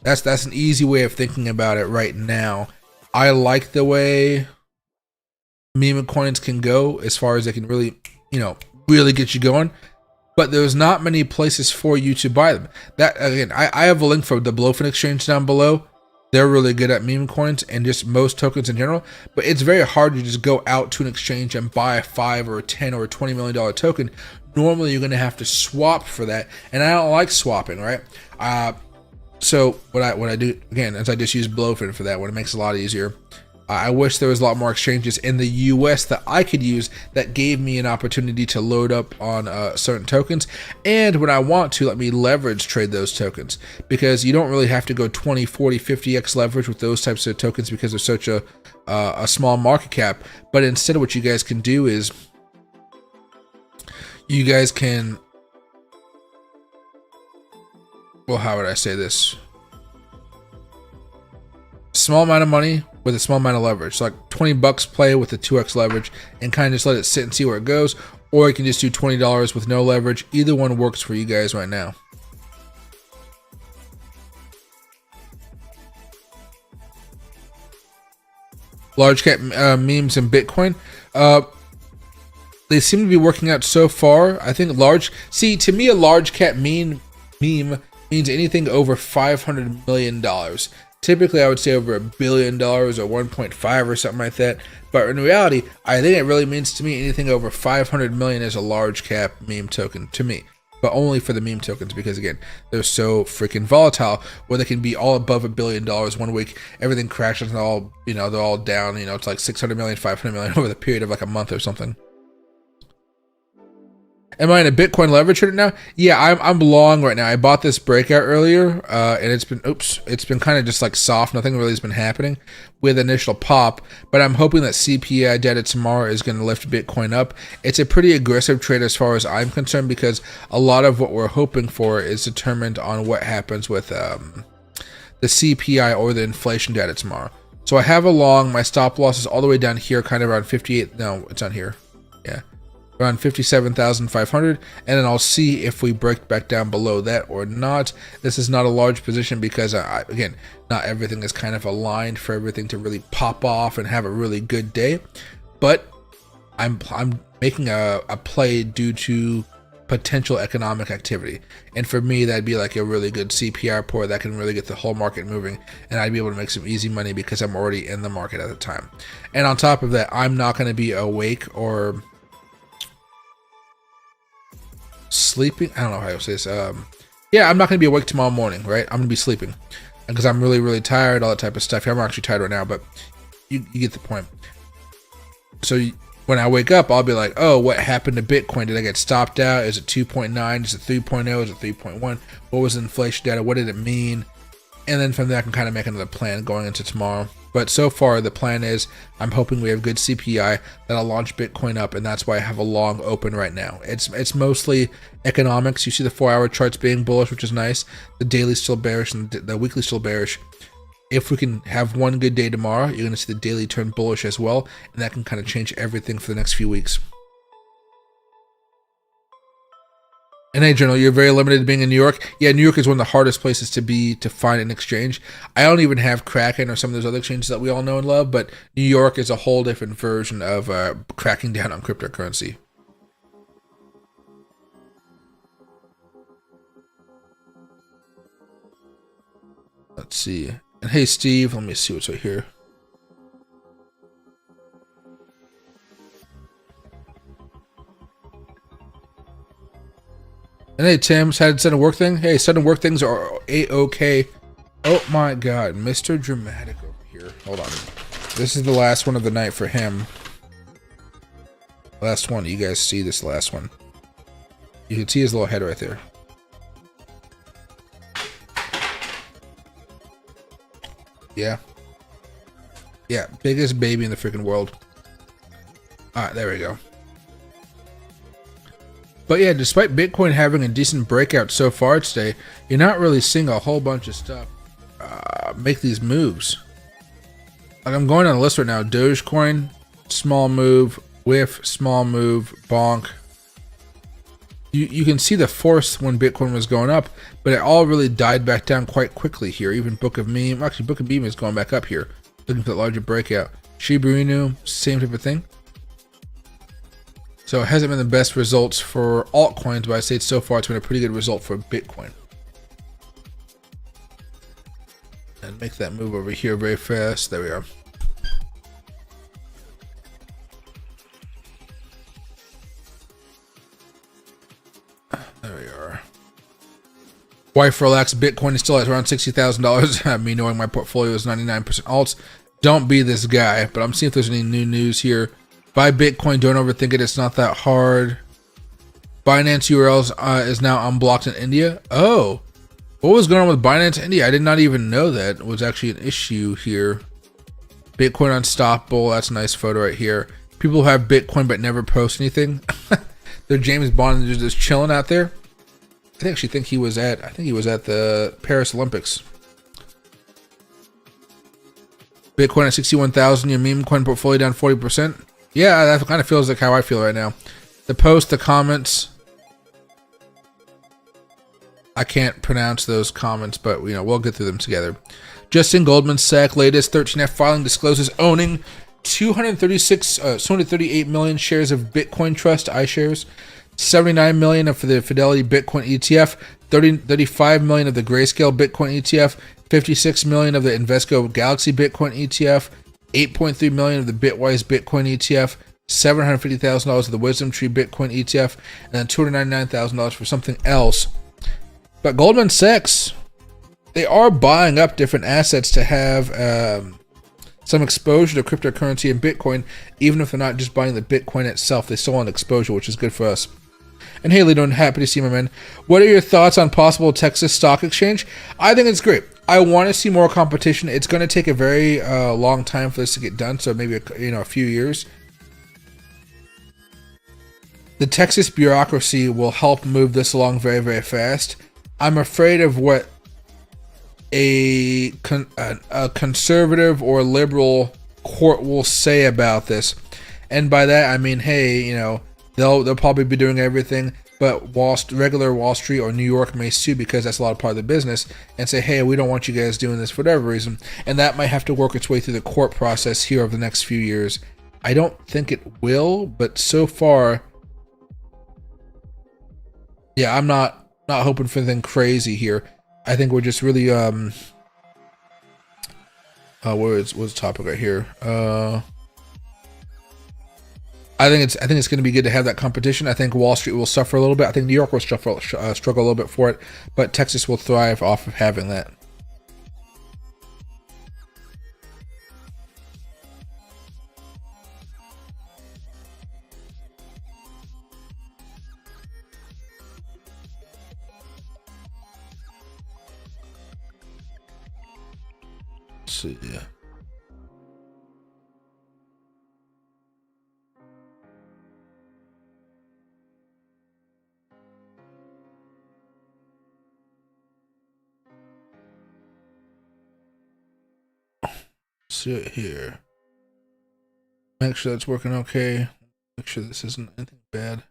that's an easy way of thinking about it right now. I like the way meme coins can go as far as they can really, really get you going. But there's not many places for you to buy them. That again, I have a link for the Blowfin exchange down below. They're really good at meme coins and just most tokens in general. But it's very hard to just go out to an exchange and buy a $5 or a $10 or a $20 million token. Normally, you're going to have to swap for that, and I don't like swapping, right? So what I do again is I just use Blowfin for that one. It makes it a lot easier. I wish there was a lot more exchanges in the US that I could use that gave me an opportunity to load up on certain tokens, and when I want to, let me leverage trade those tokens, because you don't really have to go 20, 40, 50x leverage with those types of tokens because they're such a small market cap. But instead, what you guys can do is you guys can, well, how would I say this? Small amount of money with a small amount of leverage. So like $20 play with a 2x leverage and kind of just let it sit and see where it goes. Or you can just do $20 with no leverage. Either one works for you guys right now. Large cap memes and Bitcoin. They seem to be working out so far. I think to me, a large cap meme means anything over $500 million. Typically, I would say over $1 billion or 1.5 or something like that. But in reality, I think it really means to me anything over 500 million is a large cap meme token to me. But only for the meme tokens, because again, they're so freaking volatile, where they can be all above $1 billion one week, everything crashes and they're all down. It's like 600 million, 500 million over the period of like a month or something. Am I in a Bitcoin leverage trade now? Yeah, I'm long right now. I bought this breakout earlier, and it's been kind of just like soft. Nothing really has been happening with initial pop, but I'm hoping that CPI data tomorrow is going to lift Bitcoin up. It's a pretty aggressive trade as far as I'm concerned, because a lot of what we're hoping for is determined on what happens with the CPI or the inflation data tomorrow. So I have a long. My stop loss is all the way down here, kind of around 58. No, it's on here. Yeah. Around 57,500, and then I'll see if we break back down below that or not. This is not a large position because again, not everything is kind of aligned for everything to really pop off and have a really good day, but I'm making a play due to potential economic activity, and for me that'd be like a really good CPI report that can really get the whole market moving, and I'd be able to make some easy money because I'm already in the market at the time. And on top of that, I'm not going to be awake or sleeping. I don't know how to say this. Yeah, I'm not going to be awake tomorrow morning, right? I'm going to be sleeping because I'm really, really tired, all that type of stuff. I'm actually tired right now, but you get the point. So when I wake up, I'll be like, oh, what happened to Bitcoin? Did I get stopped out? Is it 2.9? Is it 3.0? Is it 3.1? What was the inflation data? What did it mean? And then from there, I can kind of make another plan going into tomorrow. But so far, the plan is I'm hoping we have good CPI that'll launch Bitcoin up, and that's why I have a long open right now. It's mostly economics. You see the 4-hour charts being bullish, which is nice. The daily's still bearish, and the weekly's still bearish. If we can have one good day tomorrow, you're going to see the daily turn bullish as well, and that can kind of change everything for the next few weeks. And hey, Journal, you're very limited being in New York. Yeah, New York is one of the hardest places to be to find an exchange. I don't even have Kraken or some of those other exchanges that we all know and love, but New York is a whole different version of cracking down on cryptocurrency. Let's see. And hey, Steve, let me see what's right here. And hey, Tim, had sudden work thing. Hey, sudden work things are A-OK. Oh my God, Mr. Dramatic over here. Hold on. This is the last one of the night for him. Last one. You guys see this last one? You can see his little head right there. Yeah. Yeah, biggest baby in the freaking world. Alright, there we go. But yeah, despite Bitcoin having a decent breakout so far today, you're not really seeing a whole bunch of stuff make these moves. Like I'm going on a list right now. Dogecoin, small move, whiff, small move, bonk. You can see the force when Bitcoin was going up, but it all really died back down quite quickly here. Even Book of Meme, actually Book of Meme is going back up here, looking for the larger breakout. Shiba Inu, same type of thing. So it hasn't been the best results for altcoins, but I'd say so far it's been a pretty good result for Bitcoin. And make that move over here very fast. There we are. There we are. Wife relax. Bitcoin is still at around $60,000. Me knowing my portfolio is 99% alts. Don't be this guy, but I'm seeing if there's any new news here. Buy Bitcoin, don't overthink it, it's not that hard. Binance URLs is now unblocked in India. Oh, what was going on with Binance India? I did not even know that was actually an issue here. Bitcoin unstoppable, that's a nice photo right here. People who have Bitcoin but never post anything. They're James Bond, they're just chilling out there. I actually think he was at the Paris Olympics. Bitcoin at 61,000, your meme coin portfolio down 40%. Yeah, that kind of feels like how I feel right now. The post, the comments. I can't pronounce those comments, but we'll get through them together. Justin Goldman Sachs latest 13F filing discloses owning 238 million shares of Bitcoin Trust iShares, 79 million of the Fidelity Bitcoin ETF, 35 million of the Grayscale Bitcoin ETF, 56 million of the Invesco Galaxy Bitcoin ETF, 8.3 million of the Bitwise Bitcoin ETF, $750,000 of the Wisdom Tree Bitcoin ETF, and then $299,000 for something else. But Goldman Sachs, they are buying up different assets to have some exposure to cryptocurrency and Bitcoin, even if they're not just buying the Bitcoin itself. They still want exposure, which is good for us. And hey, Lidon, happy to see you, my man. What are your thoughts on possible Texas stock exchange? I think it's great. I want to see more competition. It's going to take a very long time for this to get done, so maybe a few years. The Texas bureaucracy will help move this along very, very fast. I'm afraid of what a conservative or liberal court will say about this, and by that I mean, hey, they'll probably be doing everything. But regular Wall Street or New York may sue because that's a lot of part of the business and say, hey, we don't want you guys doing this for whatever reason. And that might have to work its way through the court process here over the next few years. I don't think it will, but so far, yeah, I'm not hoping for anything crazy here. I think we're just really, what's the topic right here? I think it's going to be good to have that competition. I think Wall Street will suffer a little bit. I think New York will struggle a little bit for it, but Texas will thrive off of having that. see. See it here. Make sure that's working okay. Make sure this isn't anything bad.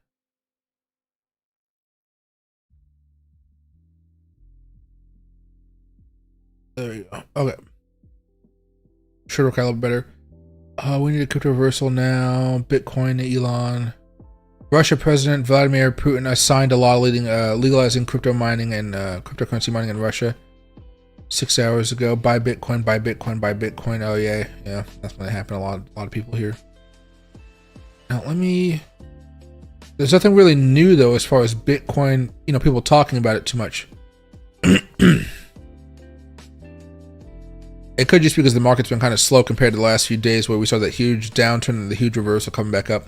There you go. Okay. Should work out a little better. We need a crypto reversal now. Bitcoin, Elon. Russia President Vladimir Putin signed a law legalizing crypto mining and cryptocurrency mining in Russia 6 hours ago. Buy Bitcoin, buy Bitcoin, buy Bitcoin. Oh yeah, that's going to happen. A lot of people here. Now let me. There's nothing really new though as far as Bitcoin. You know, people talking about it too much. It could just be because the market's been kind of slow compared to the last few days where we saw that huge downturn and the huge reversal coming back up.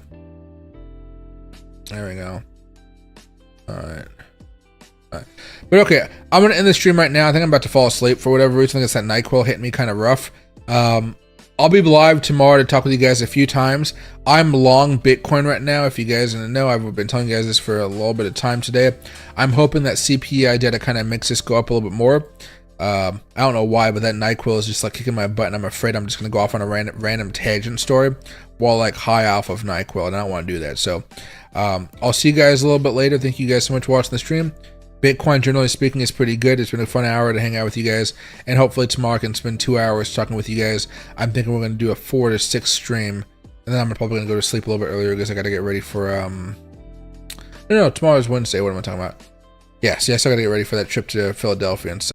There we go. All right. But okay, I'm going to end the stream right now. I think I'm about to fall asleep for whatever reason. I guess that NyQuil hit me kind of rough. I'll be live tomorrow to talk with you guys a few times. I'm long Bitcoin right now. If you guys didn't know, I've been telling you guys this for a little bit of time today. I'm hoping that CPI data kind of makes this go up a little bit more. I don't know why, but that NyQuil is just like kicking my butt, and I'm afraid I'm just going to go off on a random tangent story while like high off of NyQuil, and I don't want to do that. So I'll see you guys a little bit later. Thank you guys so much for watching the stream. Bitcoin, generally speaking, is pretty good. It's been a fun hour to hang out with you guys, and hopefully tomorrow I can spend 2 hours talking with you guys. I'm thinking we're going to do a 4 to 6 stream, and then I'm probably going to go to sleep a little bit earlier because I got to get ready for no, tomorrow's Wednesday. What am I talking about? Yes, I got to get ready for that trip to Philadelphia and stuff.